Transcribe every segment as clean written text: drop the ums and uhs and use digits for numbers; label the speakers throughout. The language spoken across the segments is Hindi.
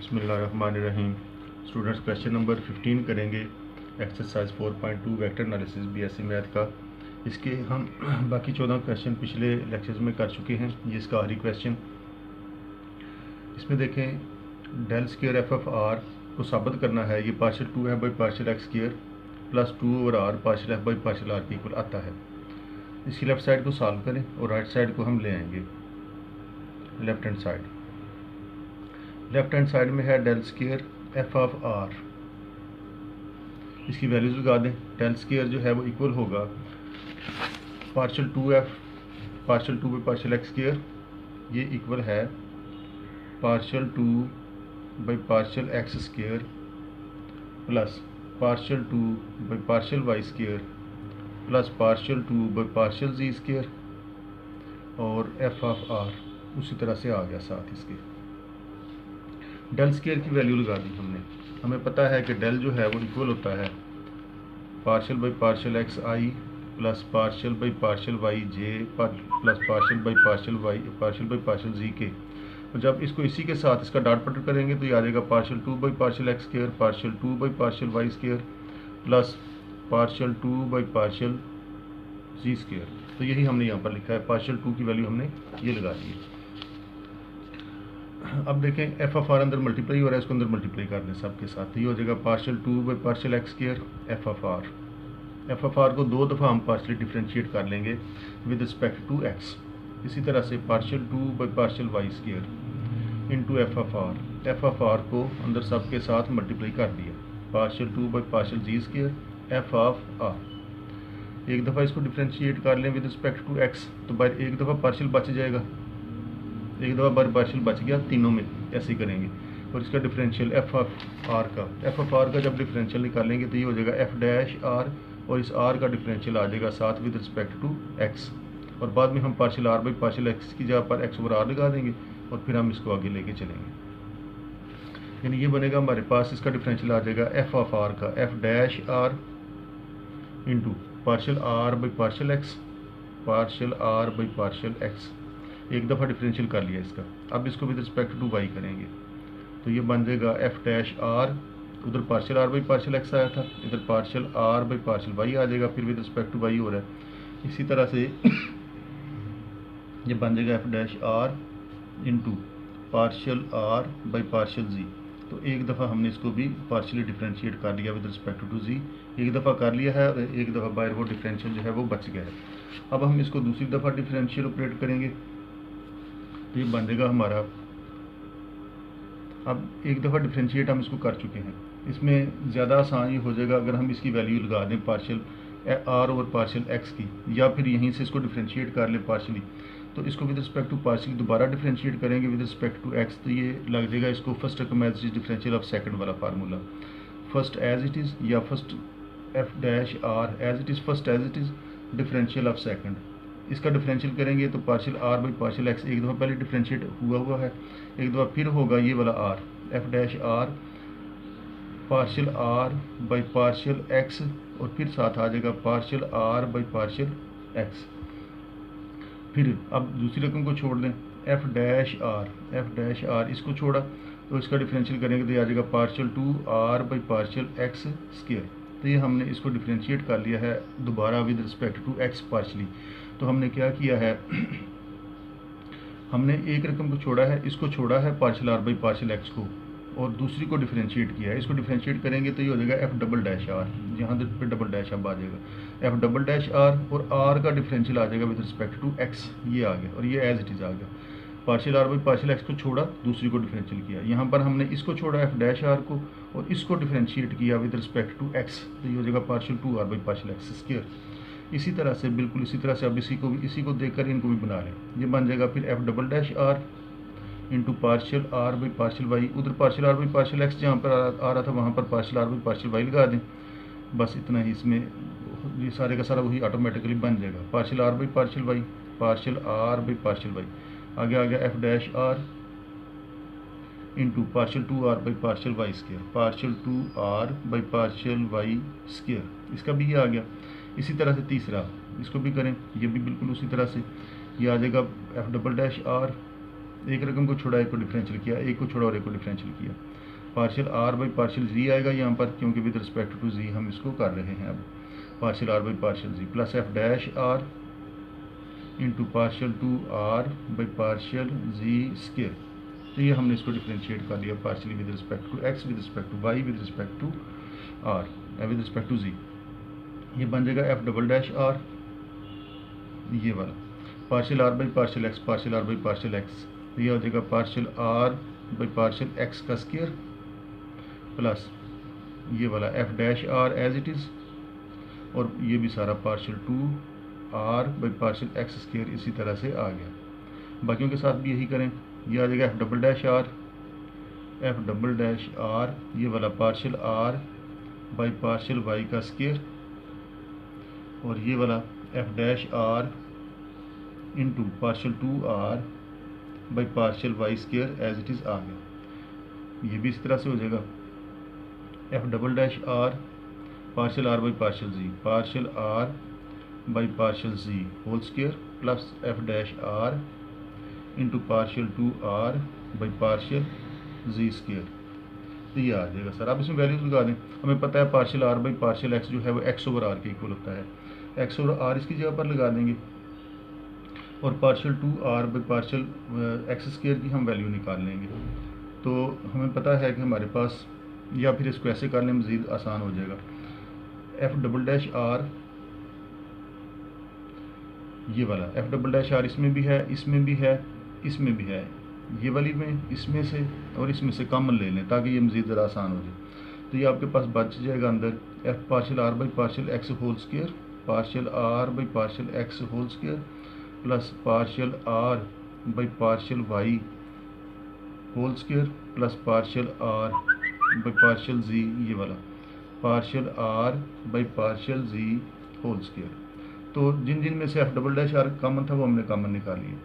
Speaker 1: बिस्मिल्लाहिर्रहमानिर्रहीम। स्टूडेंट्स क्वेश्चन नंबर 15 करेंगे exercise 4.2 vector analysis BSc math का। इसके हम बाकी 14 क्वेश्चन पिछले लेक्चर्स में कर चुके हैं। ये इसका आखिरी क्वेश्चन। इसमें देखें del square f of r को साबित करना है। ये partial 2 by partial x square plus 2/r partial f by partial r के इक्वल आता है। इसकी लेफ्ट साइड को सॉल्व करें और राइट साइड को हम ले आएंगे left hand side. Left hand side में है del square f of r. इसकी वैल्यूज लगा दें। डेल स्क्वायर जो है वो इक्वल होगा partial 2f partial 2 by partial x square, ये इक्वल है partial 2 by partial x square plus partial 2 by partial Y square plus partial 2 by partial z square और एफ ऑफ आर उसी तरह से आ गया साथ इसके। डेल स्क्वायर की वैल्यू लगा दी हमने। हमें पता है कि डेल जो है वो इक्वल होता है partial by partial X I plus partial by partial Y J plus partial by partial Z K. और जब इसको इसी के साथ इसका डॉट प्रोडक्ट करेंगे तो ये आ जाएगा partial 2 by partial x square partial 2 by partial Y square plus partial 2 by partial z square. तो यही हमने यहाँ पर लिखा है। पार्शियल 2 की वैल्यू हमने ये लगा दी है। अब देखें एफ ऑफ आर अंदर मल्टीप्लाई हो रहा है, इसको अंदर मल्टीप्लाई कर दें सबके साथ। तो ये हो जाएगा partial 2 by partial x square f of r. F of r को दो दफ़ा हम पार्शियली डिफ्रेंशिएट कर लेंगे विद रिस्पेक्ट टू एक्स। इसी तरह से partial 2 by partial Y square into f of r. F of r को अंदर सबके साथ मल्टीप्लाई कर दिया partial 2 by partial z square f of r. एक दफ़ा इसको डिफ्रेंशिएट कर लें विद रिस्पेक्ट टू एक्स तो बाहर एक दफ़ा पार्शियल बच जाएगा, एक दफ़ा बार पार्शियल बच गया, तीनों में ऐसे ही करेंगे। और इसका डिफरेंशियल एफ ऑफ आर का जब डिफरेंशियल निकालेंगे तो ये हो जाएगा एफ डैश आर और इस आर का डिफरेंशियल आ जाएगा साथ विद रिस्पेक्ट टू एक्स। और बाद में हम partial are by partial x की जगह पर एक्स ओवर आर लगा देंगे और फिर हम इसको आगे लेके चलेंगे। यानी ये बनेगा हमारे पास इसका डिफरेंशियल आ जाएगा एफ ऑफ आर का f dash are into partial are by partial x. एक दफ़ा डिफरेंशियल कर लिया इसका। अब इसको विद रिस्पेक्ट टू वाई करेंगे तो ये बन जाएगा एफ डैश आर, उधर partial are by partial X आया था, इधर partial are by partial Y आ जाएगा, फिर विद रिस्पेक्ट टू वाई हो रहा है। इसी तरह से ये बन जाएगा F dash are into partial are by partial Z. तो एक दफ़ा हमने इसको भी पार्शियली डिफरेंशिएट कर लिया विद रिस्पेक्ट टू जी। एक दफ़ा कर लिया है और एक दफ़ा बाहर वो डिफरेंशियल जो है वो बच गया है। अब हम इसको दूसरी दफ़ा डिफरेंशियल ऑपरेट करेंगे तो ये बन जाएगा हमारा। अब एक दफ़ा डिफ्रेंशिएट हम इसको कर चुके हैं। इसमें ज़्यादा आसान ये हो जाएगा अगर हम इसकी वैल्यू लगा दें partial r over partial x की, या फिर यहीं से इसको डिफ्रेंशिएट कर लें पार्शियली। तो इसको विद रिस्पेक्ट टू पार्शियली दोबारा डिफ्रेंशिएट करेंगे विद रिस्पेक्ट टू एक्स तो ये लग जाएगा इसको फर्स्ट रकम as is differential of second वाला formula. First as it is या first F dash are as it is first as it is differential of second. इसका डिफरेंशियल करेंगे तो partial are by partial x एक दफ़ा पहले डिफरेंशिएट हुआ है, एक दफ़ा फिर होगा ये वाला r f dash are partial are by partial x और फिर साथ आ जाएगा partial are by partial x. फिर अब दूसरी रकम को छोड़ दें एफ डैश आर इसको छोड़ा तो इसका डिफरेंशियल करेंगे तो ये आ जाएगा partial 2 are by partial x square. तो ये हमने इसको डिफरेंशिएट कर लिया है दोबारा with respect to x partially. तो हमने क्या किया है हमने एक रकम को छोड़ा है, इसको छोड़ा है partial are by partial x को और दूसरी को डिफरेंशिएट किया है। इसको डिफरेंशिएट करेंगे तो ये हो जाएगा एफ डबल डैश आर, यहाँ पे डबल डैश अब आ जाएगा एफ डबल डैश आर और आर का डिफरेंशियल आ जाएगा विद रिस्पेक्ट टू एक्स। ये आ गया और ये एज इट इज़ आ गया। Partial are by partial x को छोड़ा, दूसरी को डिफरेंशियल किया। यहाँ पर हमने इसको छोड़ा एफ डैश आर को और इसको डिफरेंशिएट किया विद रिस्पेक्ट टू एक्स तो ये हो जाएगा partial 2 are by partial x square. इसी तरह से बिल्कुल इसी तरह से अब इसी को देखकर इनको भी बना लें। ये बन जाएगा फिर F double dash are into partial are by partial Y. उधर partial are by partial X जहाँ पर आ रहा था वहाँ पर partial are by partial Y लगा दें। बस इतना ही, इसमें ये सारे का सारा वही ऑटोमेटिकली बन जाएगा partial are by partial Y आ गया F dash are into partial 2 are by partial Y square partial 2 are by partial Y square. इसका भी ये आ गया। इसी तरह से तीसरा इसको भी करें, ये भी बिल्कुल उसी तरह से ये आ जाएगा एफ डबल डैश आर एक रकम को छोड़ा, एक को डिफरेंशियल किया, एक को छोड़ा और एक को डिफरेंशियल किया। पार्शियल आर बाई पार्शियल जी आएगा यहाँ पर, क्योंकि विद रिस्पेक्ट टू जी हम इसको कर रहे हैं। अब partial are by partial Z plus F dash are into partial two are by partial ji square. तो ये हमने इसको डिफरेंशिएट कर लिया partially with respect to X, with respect to Y, with respect to R, with respect to Z. ये बन जाएगा एफ डबल डैश आर, ये वाला partial are by partial X, partial are by partial X. तो ये हो जाएगा partial are by partial x का स्केयर प्लस ये वाला F dash are as it is, और ये भी सारा partial two are by partial x square इसी तरह से आ गया। बाकियों के साथ भी यही करें। ये आ जाएगा F double dash R, F double dash are, ये वाला partial are by partial Y का स्केयर, और ये वाला F dash are into partial two are by partial Y square as it is आ गया। ये भी इस तरह से हो जाएगा F double dash are partial are by partial Z, partial are by partial Z whole square plus F dash are into partial two are by partial ji square. तो ये आ जाएगा सर। आप इसमें वैल्यूज लगा दें। हमें पता है partial are by partial x जो है वो एक्स ओवर आर के इक्वल होता है, एक्स ओवर आर इसकी जगह पर लगा देंगे, और partial two are by partial x square की हम वैल्यू निकाल लेंगे। तो हमें पता है कि हमारे पास, या फिर इसको ऐसे कर लें मज़ीद आसान हो जाएगा, एफ डबल डैश आर, ये वाला एफ डबल डैश आर इसमें भी है, इसमें भी है, इसमें भी है, ये वाली में इसमें से और इसमें से कॉमन ले लें ताकि ये मज़ीद ज़रा आसान हो जाए। तो ये आपके पास बच जाएगा अंदर F partial are by partial X whole square, partial are by partial X whole square plus partial are by partial Y whole square plus partial are by partial Z, ये वाला partial are by partial Z whole square. तो जिन जिन में से F double dash are common था वो हमने कॉमन निकाल लिया।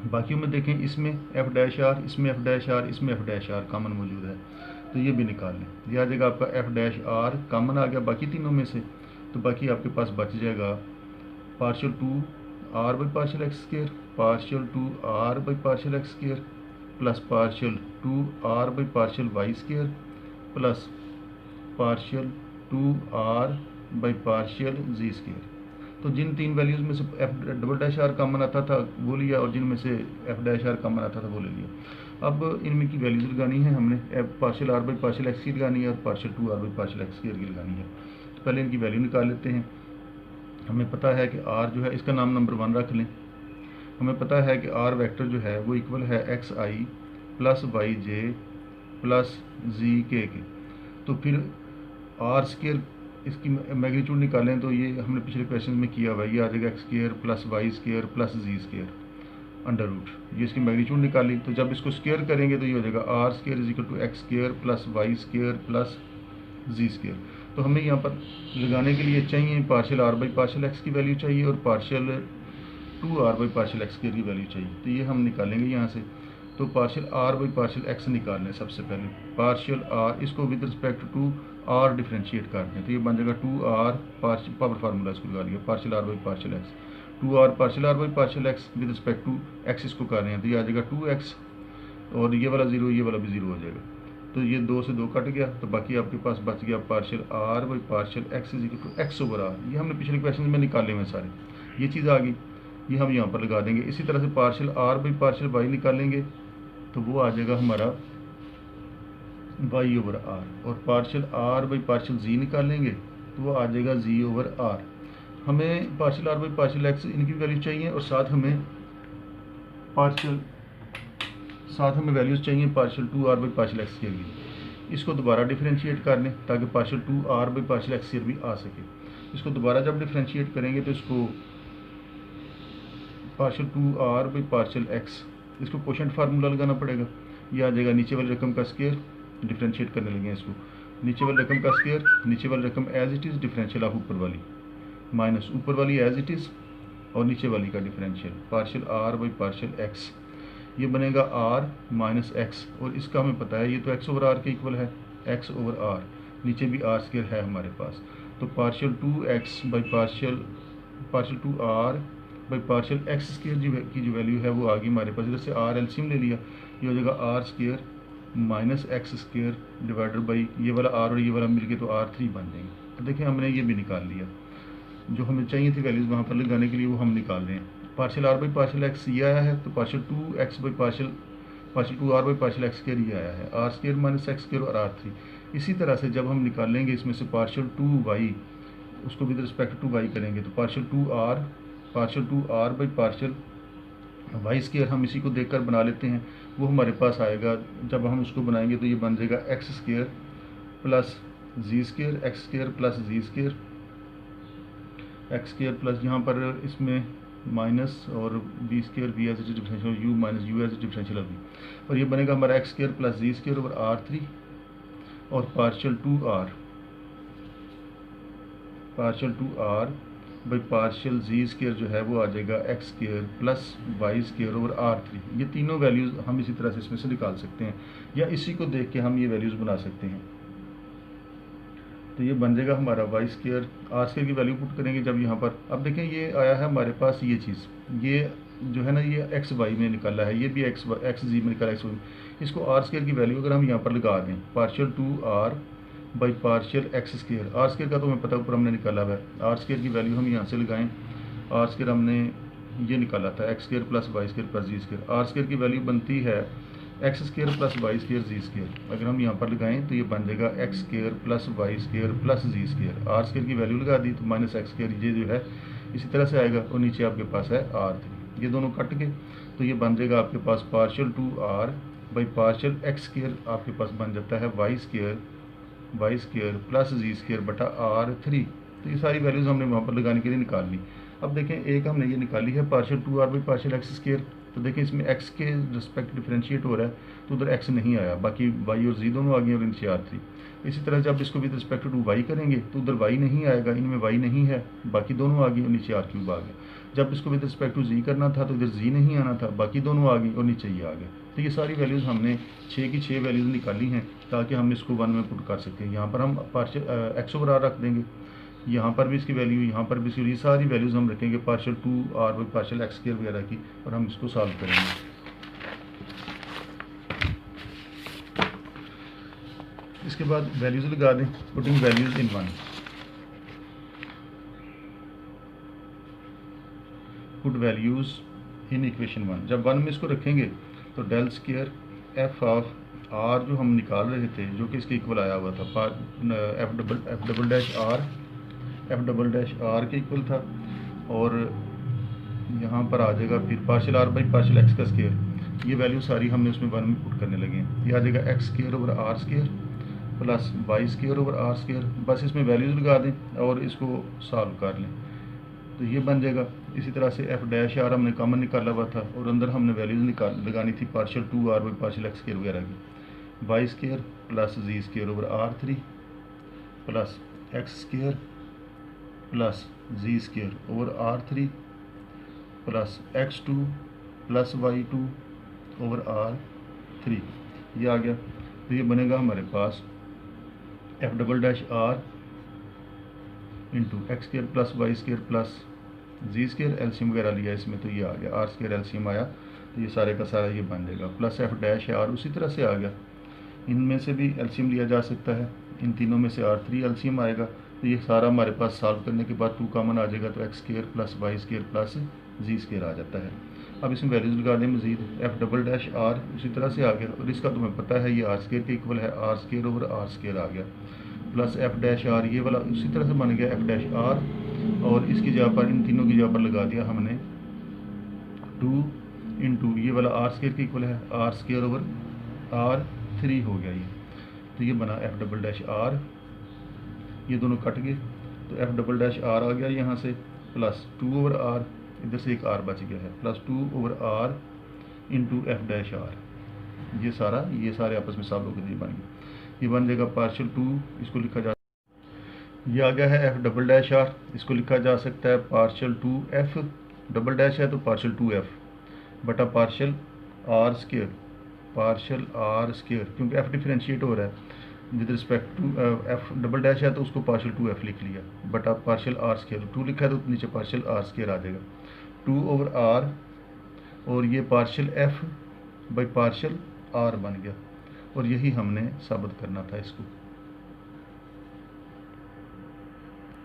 Speaker 1: बाकियों में देखें, इसमें एफ डैश आर, इसमें एफ डैश आर, इसमें एफ डैश आर कॉमन मौजूद है, तो ये भी निकाल लें। ये आ जाएगा आपका एफ डैश आर कॉमन आ गया बाकी तीनों में से। तो बाकी आपके पास बच जाएगा partial two are by partial x square, partial two are by partial x square plus partial two are by partial Y square plus partial two are by partial ji square. तो जिन तीन वैल्यूज़ में से F double dash are common आता था वो लिया, और जिन में से एफ डैश आर कॉमन आता था वो ले लिया। अब इनमें की वैल्यूज़ लगानी है हमने, f partial are by partial x की लगानी है और partial two are by partial x की लगानी है। तो पहले इनकी वैल्यू निकाल लेते हैं। हमें पता है कि आर जो है, इसका नाम नंबर 1 रख लें। हमें पता है कि आर वेक्टर जो है वो इक्वल है x I plus Y J plus जी के। तो फिर आर स्केयर इसकी मैग्नीट्यूड निकालें तो ये हमने पिछले क्वेश्चन में किया हुआ है, ये आ जाएगा X square plus Y square plus जी स्केयर अंडर रूट, ये इसकी मैग्नीट्यूड निकाली। तो जब इसको स्केयर करेंगे तो ये हो जाएगा r square is equal to x square plus Y square plus ji square. तो हमें यहाँ पर लगाने के लिए चाहिए partial are by partial x की वैल्यू चाहिए और partial two are by partial x की वैल्यू चाहिए। तो ये हम निकालेंगे यहाँ से। तो partial are by partial x निकाल लें सबसे पहले। पार्शियल आर, इसको with respect to r differentiate करते हैं, तो ये बन जाएगा two r partial, power formula इसको लगा लिया, partial are by partial x, two r partial are by partial x with respect to x इसको कर रहे हैं, तो ये आ जाएगा 2x, और ये वाला 0, ये वाला भी 0 हो जाएगा। तो ये 2 से 2 कट गया, तो बाकी आपके पास बच गया partial are by partial x is equal to x over r. ये हमने पिछले क्वेश्चन में निकाले हुए सारे, ये चीज़ आ गई, ये हम यहाँ पर लगा देंगे। इसी तरह से partial are by partial y निकालेंगे तो वो आ जाएगा हमारा वाई ओवर आर, और partial are by partial z निकालेंगे तो वो आ जाएगा जी ओवर आर। हमें partial are by partial x इनकी वैल्यू चाहिए, और साथ हमें वैल्यूज़ चाहिए partial two are by partial x के लिए। इसको दोबारा डिफरेंशिएट कर लें ताकि partial two are by partial x भी आ सके। इसको दोबारा जब डिफरेंशिएट करेंगे तो इसको partial two are by partial x, इसको कोशेंट फार्मूला लगाना पड़ेगा। ये आ जाएगा नीचे वाली रकम का स्केयर, डिफरेंशिएट करने लगे इसको, नीचे वाली रकम का स्केयर, नीचे वाली रकम as it is, differential of ऊपर वाली माइनस ऊपर वाली एज इट इज़, और नीचे वाली का differential partial are by partial x. ये बनेगा आर माइनस एक्स, और इसका हमें पता है ये तो एक्स ओवर आर के इक्वल है, एक्स ओवर आर, नीचे भी आर स्केयर है हमारे पास। तो partial two x by partial two are by partial x square की जो वैल्यू है वो आ गई हमारे पास। इधर से आर एलसीएम ले लिया, ये हो जाएगा r square minus x square divided by ये वाला आर और ये वाला मिलके तो R3 बन जाएंगे। तो देखिए हमने ये भी निकाल लिया, जो हमें चाहिए थी वैल्यूज़ वहाँ पर लगाने के लिए वो हम निकाल रहे हैं। Partial are by partial x ये आया है, तो partial 2x by partial 2r by partial x square ये आया है, are square minus x square और R3। इसी तरह से जब हम निकालेंगे इसमें से पार्शियल 2y, उसको विद रिस्पेक्ट टू y करेंगे, तो partial 2r by partial y square हम इसी को देखकर बना लेते हैं, वो हमारे पास आएगा। जब हम उसको बनाएंगे तो ये बन जाएगा एक्स स्क्र प्लस जी स्क्र एक्स स्क्र प्लस जी स्क्र एक्स स्क्र प्लस यहाँ पर इसमें माइनस और b square b as it differential u minus u as it differential of b, और ये बनेगा हमारा एक्स स्क्र प्लस जी स्क्र ओवर R3 और partial 2r by partial z square जो है वो आ जाएगा x square plus Y square over R3। ये तीनों वैल्यूज़ हम इसी तरह से इसमें से निकाल सकते हैं, या इसी को देख के हम ये वैल्यूज़ बना सकते हैं। तो ये बन जाएगा हमारा वाई स्क्र, आर स्क्र की वैल्यू पुट करेंगे जब यहाँ पर। अब देखें ये आया है हमारे पास ये चीज़, ये जो है ना ये एक्स वाई में निकाला है, ये भी एक्स जी में निकाला है एक्स वाई। इसको आर स्क्र की वैल्यू अगर हम यहाँ पर लगा दें, partial 2r by partial x square, are square का तो हमें पता ऊपर हमने निकाला हुआ है, आर स्क्र की वैल्यू हम यहाँ से लगाएं। आर स्क्र हमने ये निकाला था X square plus Y square plus ji square, are square की वैल्यू बनती है X square plus Y square Z square. अगर हम यहाँ पर लगाएं तो ये बन जाएगा x square plus Y square plus ji square, are square की वैल्यू लगा दी तो माइनस एक्स स्क्र ये जो है इसी तरह से आएगा, और नीचे आपके पास है R3। ये दोनों कट के तो ये बन जाएगा आपके पास partial 2r by partial x square आपके पास बन जाता है वाई स्क्र प्लस जी स्क्र बटा R3। तो ये सारी वैल्यूज़ हमने वहाँ पर लगाने के लिए निकाल ली। अब देखें एक हमने ये निकाली है partial 2r by partial x square, तो देखें इसमें x के रिस्पेक्ट डिफरेंशिएट हो रहा है तो उधर x नहीं आया, बाकी y और z दोनों आ गए और नीचे R3। इसी तरह जब इसको विद रिस्पेक्ट टू y करेंगे तो उधर y नहीं आएगा, इनमें y नहीं है, बाकी दोनों आ गई और नीचे R³ आ गया। जब इसको विद रिस्पेक्ट टू z करना था तो इधर z नहीं आना था, बाकी दोनों आ गई और नीचे ये आ गए। तो ये सारी वैल्यूज़ हमने 6 की 6 वैल्यूज़ निकाली हैं ताकि हम इसको 1 में पुट कर सकें। यहाँ पर हम पार्शियल एक्स ओवर आर रख देंगे, यहाँ पर भी इसकी वैल्यू, यहाँ पर भी इसकी, ये सारी वैल्यूज़ हम रखेंगे partial 2r by partial x square वगैरह की, और हम इसको सॉल्व करेंगे। इसके बाद वैल्यूज़ लगा दें, putting values in 1, put values in equation 1। जब 1 में इसको रखेंगे तो del square f of r जो हम निकाल रहे थे जो कि इसके इक्वल आया हुआ था, एफ डबल डैश आर के इक्वल था, और यहाँ पर आ जाएगा फिर partial are by partial x का स्क्र। ये वैल्यू सारी हमने उसमें 1 में पुट करने लगे हैं। ये आ जाएगा x square over are square plus Y square over are square, बस इसमें वैल्यूज़ लगा दें और इसको सॉल्व कर लें तो ये बन जाएगा। इसी तरह से एफ डैश आर हमने कॉमन निकाला हुआ था और अंदर हमने वैल्यूज़ लगानी थी partial 2r by partial x square वगैरह की, वाई स्क्र प्लस जी square over R3 plus X square plus जी square over R3 plus x2 plus y2 over R3, ये आ गया। तो ये बनेगा हमारे पास F double dash are into X square plus Y square plus ji square, LCM वगैरह लिया इसमें तो ये आ गया, आर स्क्र एलसीएम आया तो ये सारे का सारा ये बन जाएगा, प्लस एफ डैश आर उसी तरह से आ गया। इनमें से भी एलसीएम लिया जा सकता है, इन तीनों में से R3 एलसीएम आएगा, तो ये सारा हमारे पास सॉल्व करने के बाद 2 कॉमन आ जाएगा, तो X square plus Y square plus जी स्क्र आ जाता है। अब इसमें वैल्यूज़ लगा दें मजीद, एफ डबल डैश आर उसी तरह से आ गया, और इसका तुम्हें पता है ये आर स्क्र के इक्वल है, are square over are square आ गया, प्लस एफ डैश आर ये वाला उसी तरह से बन गया एफ डैश आर, और इसकी जगह पर इन तीनों की जगह पर लगा दिया हमने 2 इंटू ये वाला आर स्क्र के इक्वल है, आर स्क्र ओवर R3 हो गया ये, तो ये बना एफ डबल डैश आर, ये दोनों कट गए तो एफ डबल डैश आर आ गया यहाँ से, प्लस 2 ओवर आर, इधर से एक आर बच गया है, plus 2 over r into f dash are, ये सारे आपस में सॉल्व होकर ये बन गए। ये बन जाएगा पार्शियल 2, इसको लिखा जा, ये आ गया है एफ डबल डैश आर, इसको लिखा जा सकता है पार्शियल 2 एफ, डबल डैश है तो पार्शियल 2 एफ बटा पार्शियल आर स्क्र, क्योंकि एफ डिफरेंशिएट हो रहा है with respect to f double dash है तो उसको पार्शियल 2 एफ लिख लिया, बटा पार्शियल आर स्क्र, 2 लिखा है तो नीचे पार्शियल आर स्क्र आ जाएगा, 2/r और ये partial f by partial r बन गया, और यही हमने साबित करना था इसको।